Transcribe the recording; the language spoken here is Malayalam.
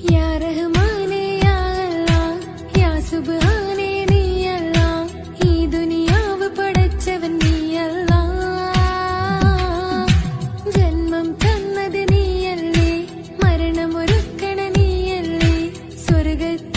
യാ റഹ്മാനേ യാ അല്ലാഹ് യാ സുബ്ഹാനേ നീ അല്ലാഹ് ഈ ദുനിയാവ് പടച്ചവൻ നീ അല്ലാഹ് ജന്മം തന്നത് നീയല്ലേ മരണമൊരുക്കണ നീയല്ലേ സ്വർഗ്ഗത്തിൽ